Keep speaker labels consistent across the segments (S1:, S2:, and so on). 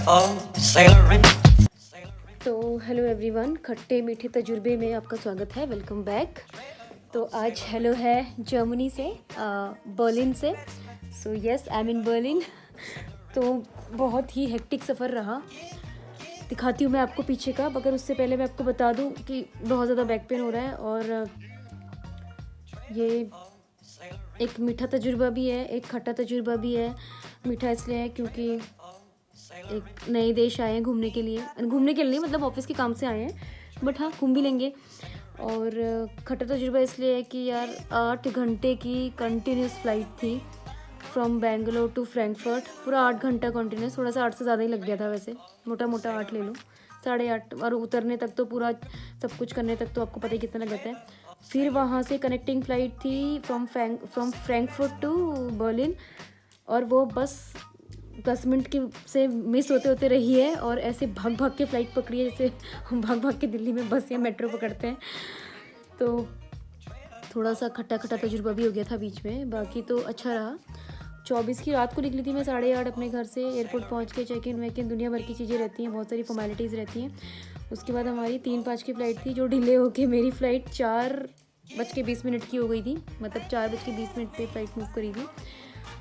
S1: तो hello everyone, खट्टे मीठे तजुर्बे में आपका स्वागत है। Welcome back. तो आज हेलो है जर्मनी से, बर्लिन से। So yes, I am in Berlin. तो बहुत ही हेक्टिक सफ़र रहा। दिखाती हूँ मैं आपको पीछे का, मगर उससे पहले मैं आपको बता दूँ कि बहुत ज़्यादा बैक पेन हो रहा है। और ये एक मीठा तजुर्बा भी है, एक खट्टा तजुर्बा भी है। मीठा इसलिए है क्योंकि एक नए देश आए हैं घूमने के लिए नहीं, मतलब ऑफिस के काम से आए हैं, बट हाँ घूम भी लेंगे। और खट्टा तजुर्बा इसलिए है कि यार 8 घंटे की कंटिन्यूस फ़्लाइट थी फ्रॉम बेंगलोर टू फ्रैंकफर्ट। पूरा 8 घंटा कंटिन्यूस, थोड़ा सा 8 से ज़्यादा ही लग गया था वैसे, मोटा मोटा 8 ले लो, 8.5। और उतरने तक तो पूरा सब कुछ करने तक तो आपको पता ही कितना लग जाता है। फिर वहाँ से कनेक्टिंग फ़्लाइट थी फ्रॉम फ्रैंकफर्ट टू बर्लिन, और वो बस 10 मिनट की से मिस होते होते रही है। और ऐसे भाग भाग के फ़्लाइट पकड़ी है जैसे हम भाग भाग के दिल्ली में बस या मेट्रो पकड़ते हैं। तो थोड़ा सा खट्टा खट्टा तजुर्बा भी हो गया था बीच में, बाकी तो अच्छा रहा। 24 की रात को निकली थी मैं 8:30 अपने घर से। एयरपोर्ट पहुंच के चेक इन वेक इन दुनिया भर की चीज़ें रहती हैं, बहुत सारी फॉर्मेलिटीज़ रहती हैं। उसके बाद हमारी 3:05 की फ़्लाइट थी, जो डिले होके मेरी फ़्लाइट 4:20 की हो गई थी। मतलब 4:20 पे फ़्लाइट मूव करी थी।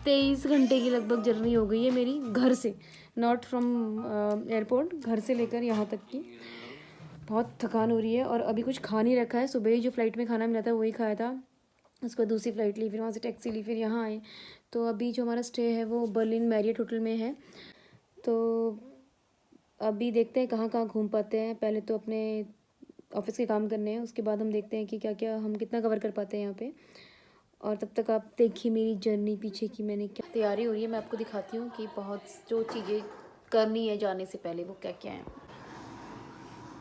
S1: 23 घंटे की लगभग जर्नी हो गई है मेरी घर से, नॉट फ्रॉम एयरपोर्ट, घर से लेकर यहाँ तक की। बहुत थकान हो रही है और अभी कुछ खा नहीं रखा है। सुबह ही जो फ़्लाइट में खाना मिला था वही खाया था। उसके बाद दूसरी फ़्लाइट ली, फिर वहाँ से टैक्सी ली, फिर यहाँ आए। तो अभी जो हमारा स्टे है वो बर्लिन मैरियट होटल में है। तो अभी देखते हैं कहाँ कहाँ घूम पाते हैं। पहले तो अपने ऑफिस के काम करने हैं, उसके बाद हम देखते हैं कि क्या क्या हम कितना कवर कर पाते हैं यहाँ पे। और तब तक आप देखिए मेरी जर्नी पीछे की, मैंने क्या तैयारी हो रही है। मैं आपको दिखाती हूँ कि बहुत जो चीज़ें करनी है जाने से पहले वो क्या क्या है।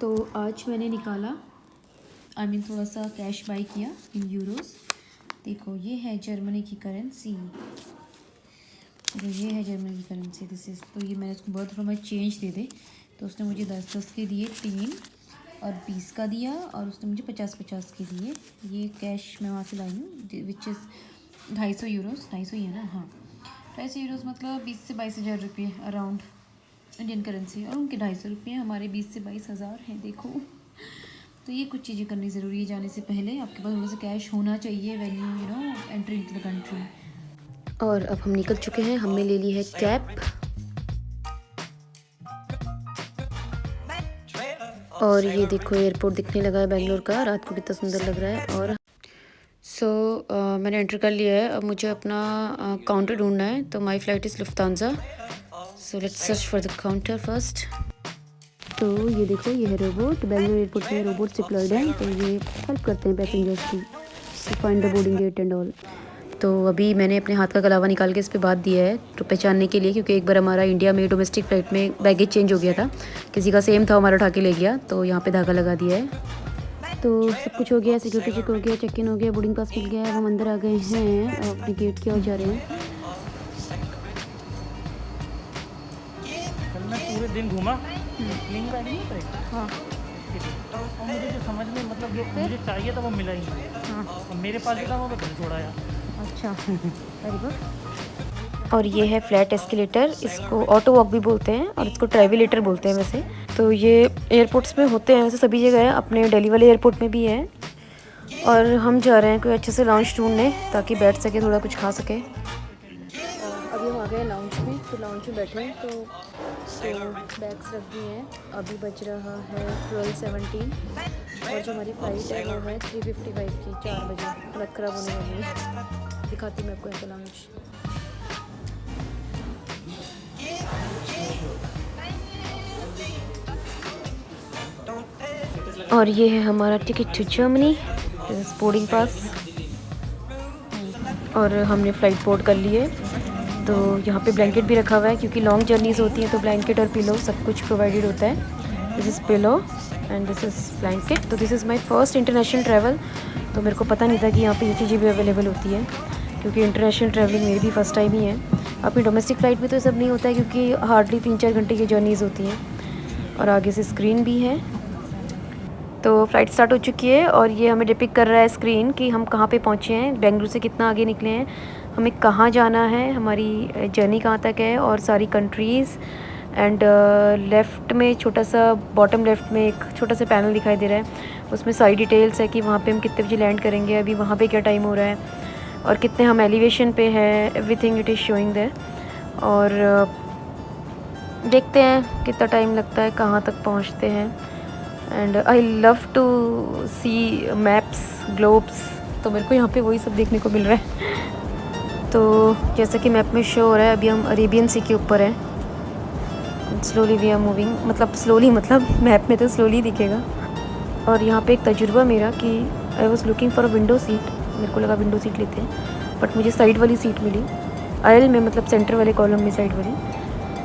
S1: तो आज मैंने निकाला, थोड़ा सा कैश बाई किया इन यूरोस। देखो ये है जर्मनी की करेंसी, ये है जर्मनी की करेंसी, दिस इज़। तो ये मैंने उसको बहुत थोड़ा मैं चेंज दे दे, तो उसने मुझे 10-10 के दिए 3, और 20 का दिया, और उसने मुझे 50-50 के दिए। ये कैश मैं वहाँ से लाई हूँ, विच इज़ 250 यूरोस। 250 ही है ना? हाँ, 250 यूरोस मतलब 20 से 22 हज़ार रुपये अराउंड इंडियन करेंसी। और उनके 250 रुपये, हमारे 20 से 22 हज़ार हैं। देखो, तो ये कुछ चीज़ें करनी ज़रूरी है जाने से पहले। आपके पास थोड़ा सा कैश होना चाहिए when you entry into the country. और अब हम निकल चुके हैं, हमने ले ली है कैब। और ये देखो एयरपोर्ट दिखने लगा है बेंगलोर का, रात को कितना सुंदर लग रहा है। और मैंने एंटर कर लिया है। अब मुझे अपना काउंटर ढूंढना है। तो my flight is Lufthansa, so let's search for the counter first. तो ये देखो, ये है रोबोट। बेंगलोर एयरपोर्ट में रोबोट डिप्लॉयड हैं, तो ये हेल्प करते हैं पैसेंजर्स की to find the boarding gate and all. तो अभी मैंने अपने हाथ का कलावा निकाल के इस पर बात दिया है, तो पहचानने के लिए, क्योंकि एक बार हमारा इंडिया में डोमेस्टिक फ़्लाइट में बैगेज चेंज हो गया था, किसी का सेम था, हमारा उठा के ले गया, तो यहाँ पे धागा लगा दिया है। तो सब कुछ हो गया, सिक्योरिटी चेक हो गया, चेक इन हो गया, बोर्डिंग पास मिल गया है। हम अंदर आ गए हैं, अपने गेट की ओर जा रहे हैं।
S2: कल मैं पूरे दिन घूमा, स्लिंग बैग नहीं होता है,
S1: हाँ,
S2: और मुझे जो समझ में मतलब जो मुझे चाहिए था वो मिला ही नहीं।
S1: हाँ,
S2: और मेरे पास जो था वो मैं घर छोड़ा यार।
S1: अच्छा, वेरी गुड। और ये है फ्लैट एस्केलेटर, इसको ऑटो वॉक भी बोलते हैं, और इसको ट्रैवलेटर बोलते हैं वैसे। तो ये एयरपोर्ट्स में होते हैं वैसे, सभी जगह है, अपने दिल्ली वाले एयरपोर्ट में भी है। और हम जा रहे हैं कोई अच्छे से लाउंज ढूंढने, ताकि बैठ सके, थोड़ा कुछ खा सके। अभी हम आ गए लाउंज में, तो लाउंज में बैठे हैं। तो बैग्स रख दिए हैं। अभी बज रहा है 12:17, और जो हमारी फ़्लाइट है वो है 3:55 की, 4 बजे। हालत ख़राब होने वाली है। दिखाती मैं आपको ऐसा लाउंज। और ये है हमारा ticket to Germany, boarding pass. और हमने फ़्लाइट बोर्ड कर ली है। तो यहाँ पे ब्लैंकेट भी रखा हुआ है, क्योंकि लॉन्ग जर्नीज़ होती हैं तो ब्लैंकेट और पिलो सब कुछ प्रोवाइडेड होता है। This is pillow and this is blanket. तो this is my first international travel. तो मेरे को पता नहीं था कि यहाँ पे ये चीज़ें भी अवेलेबल होती है, क्योंकि इंटरनेशनल ट्रैवलिंग मेरी भी फ़र्स्ट टाइम ही है। अपनी डोमेस्टिक फ़्लाइट में तो ये सब नहीं होता है, क्योंकि हार्डली 3-4 घंटे की जर्नीज़ होती हैं, और आगे से स्क्रीन भी है। तो फ़्लाइट स्टार्ट हो चुकी है, और ये हमें डिपिक्ट कर रहा है स्क्रीन कि हम कहाँ पे पहुँचे हैं, बेंगलुरु से कितना आगे निकले हैं, हमें कहाँ जाना है, हमारी जर्नी कहाँ तक है, और सारी कंट्रीज़, एंड लेफ़्ट में छोटा सा, बॉटम लेफ़्ट में एक छोटा सा पैनल दिखाई दे रहा है, उसमें सारी डिटेल्स है कि वहाँ पे हम कितने बजे लैंड करेंगे, अभी वहाँ पे क्या टाइम हो रहा है और कितने हम एलिवेशन पे हैं, everything it is showing there. और देखते हैं कितना टाइम लगता है, कहाँ तक पहुँचते हैं। And I love to see maps, globes, तो मेरे को यहाँ पे वही सब देखने को मिल रहा है। तो जैसा कि मैप में शो हो रहा है, अभी हम अरेबियन सी के ऊपर हैं। स्लोली वी आर मूविंग, मतलब स्लोली मतलब मैप में तो स्लोली दिखेगा। और यहाँ पे एक तजुर्बा मेरा कि I was looking for a window seat, मेरे को लगा विंडो सीट लेते हैं, बट मुझे साइड वाली सीट मिली, आयल में, मतलब सेंटर वाले कॉलम में साइड वाली।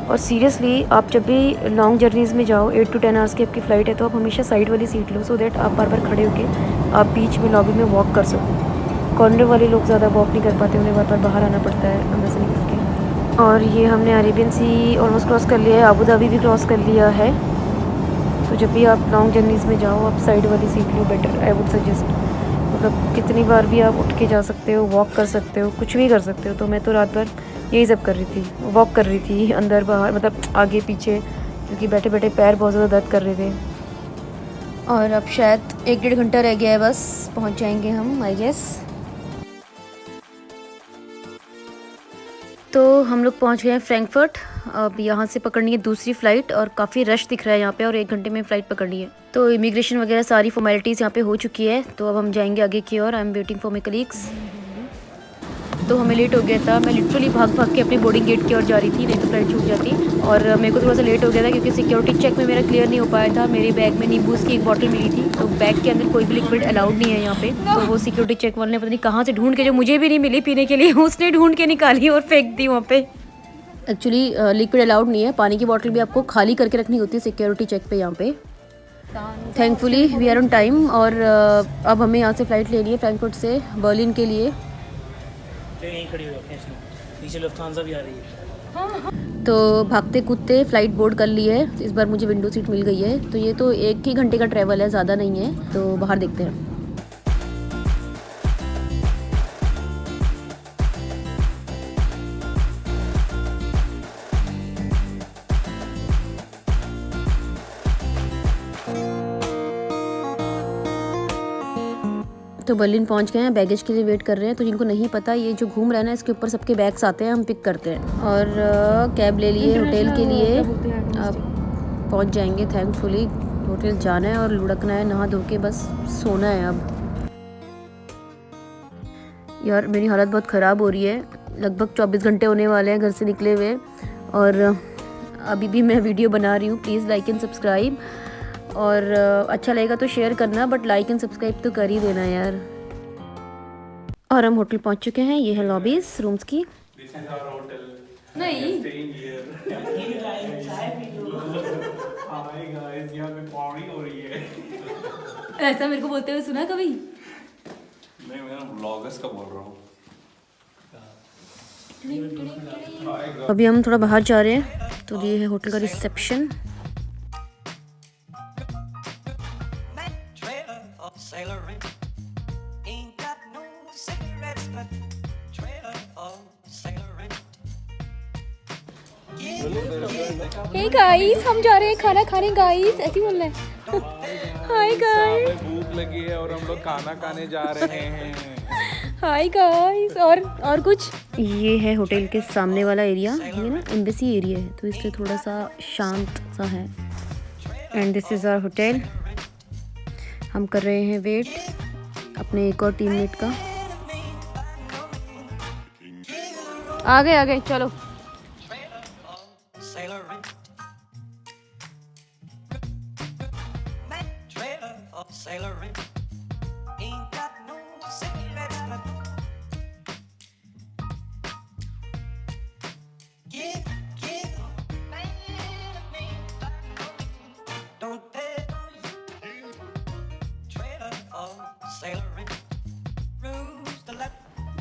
S1: और सीरियसली आप जब भी लॉन्ग जर्नीज़ में जाओ, 8 to 10 आवर्स की आपकी फ़्लाइट है, तो आप हमेशा साइड वाली सीट लो, सो दैट आप बार बार खड़े होकर आप बीच में लॉबी में वॉक कर सको। कॉर्नर वाले लोग ज़्यादा वॉक नहीं कर पाते, उन्हें बार बार बाहर आना पड़ता है अंदर से निकल के। और ये हमने अरेबियन सी ऑलमोस्ट क्रॉस कर लिया है, अबू धाबी भी क्रॉस कर लिया है। तो जब भी आप लॉन्ग जर्नीज़ में जाओ, आप साइड वाली seat low, better I would suggest. मतलब कितनी बार भी आप उठ के जा सकते हो, वॉक कर सकते हो, कुछ भी कर सकते हो। तो मैं तो रात भर यही सब कर रही थी, वॉक कर रही थी अंदर बाहर, मतलब आगे पीछे, क्योंकि बैठे बैठे पैर बहुत ज़्यादा दर्द कर रहे थे। और अब शायद 1-1.5 घंटा रह गया है, बस पहुंच जाएंगे हम, आई गेस। तो हम लोग पहुंच गए हैं फ्रैंकफर्ट। अब यहाँ से पकड़नी है दूसरी फ़्लाइट, और काफ़ी रश दिख रहा है यहाँ पे, और 1 घंटे में फ़्लाइट पकड़नी है। तो इमिग्रेशन वगैरह सारी फॉर्मेलिटीज़ यहाँ पे हो चुकी है, तो अब हम जाएंगे आगे की ओर। I am waiting for my colleagues. तो हमें लेट हो गया था, मैं लिटरली भाग भाग के अपनी बोर्डिंग गेट की ओर जा रही थी, नहीं तो फ्लाइट छूट जाती। और मेरे को थोड़ा सा लेट हो गया था क्योंकि सिक्योरिटी चेक में मेरा क्लियर नहीं हो पाया था। मेरे बैग में नींबूस की एक बॉटल मिली थी, तो बैग के अंदर कोई भी लिक्विड अलाउड नहीं है यहाँ पे। तो वो सिक्योरिटी चेक वाले ने पता नहीं कहाँ से ढूंढ के, जो मुझे भी नहीं मिली पीने के लिए, उसने ढूंढ के निकाली और फेंक दी वहाँ पे। एक्चुअली लिक्विड अलाउड नहीं है, पानी की बॉटल भी आपको खाली करके रखनी होती है सिक्योरिटी चेक पे यहाँ पे। Thankfully we are on time. और अब हमें यहाँ से फ़्लाइट लेनी है फ्रैंकफर्ट से बर्लिन के लिए।
S2: यहीं खड़ी हो जाते हैं, नीचे लुफ्थांसा भी आ रही है।
S1: तो भागते कूदते फ़्लाइट बोर्ड कर ली है, इस बार मुझे विंडो सीट मिल गई है। तो ये तो 1 ही घंटे का ट्रैवल है, ज़्यादा नहीं है, तो बाहर देखते हैं। तो बर्लिन पहुंच गए हैं, बैगेज के लिए वेट कर रहे हैं। तो जिनको नहीं पता, ये जो घूम रहा है ना, इसके ऊपर सबके बैग्स आते हैं, हम पिक करते हैं। और कैब ले लिए होटल के लिए, अब पहुंच जाएंगे थैंकफुली। होटल जाना है और लुढ़कना है, नहा धो के बस सोना है अब। यार मेरी हालत बहुत ख़राब हो रही है, लगभग 24 घंटे होने वाले हैं घर से निकले हुए, और अभी भी मैं वीडियो बना रही हूँ। प्लीज़ लाइक एंड सब्सक्राइब, और अच्छा लगेगा तो शेयर करना, बट लाइक एंड सब्सक्राइब तो कर ही देना यार। और हम होटल पहुंच चुके हैं, ये है लॉबीज रूम्स की। नहीं ऐसा मेरे को बोलते हुए सुना कभी?
S3: नहीं, मैं व्लॉगर्स का बोल रहा हूँ।
S1: अभी हम थोड़ा बाहर जा रहे हैं, तो ये है होटल का रिसेप्शन। हे गाइस, हम जा रहे हैं खाना खाने गाइस, ऐसे बोलना है। हाय गाइस,
S3: भूख लगी है और हम लोग खाना खाने जा रहे हैं।
S1: Hi guys. और कुछ, ये है होटल के सामने वाला एरिया, ये ना एम्बेसी एरिया है, तो इसलिए थोड़ा सा शांत सा है। And this is our hotel. हम कर रहे हैं वेट अपने एक और टीममेट का। आ गए चलो।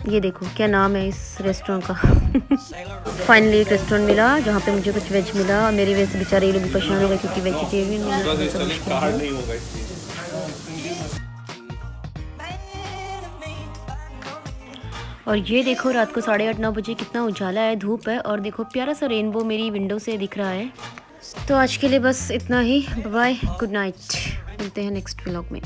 S1: ये देखो क्या नाम है इस रेस्टोरेंट का। फाइनली एक रेस्टोरेंट मिला जहाँ पे मुझे कुछ वेज मिला, और मेरी वजह से बेचारे ये लोग भी परेशान हो गए क्योंकि वेजिटेरियन मिला। और ये देखो रात को 8:30-9 बजे कितना उजाला है, धूप है, और देखो प्यारा सा रेनबो मेरी विंडो से दिख रहा है। तो आज के लिए बस इतना ही। बाय, गुड नाइट, मिलते हैं नेक्स्ट व्लॉग में।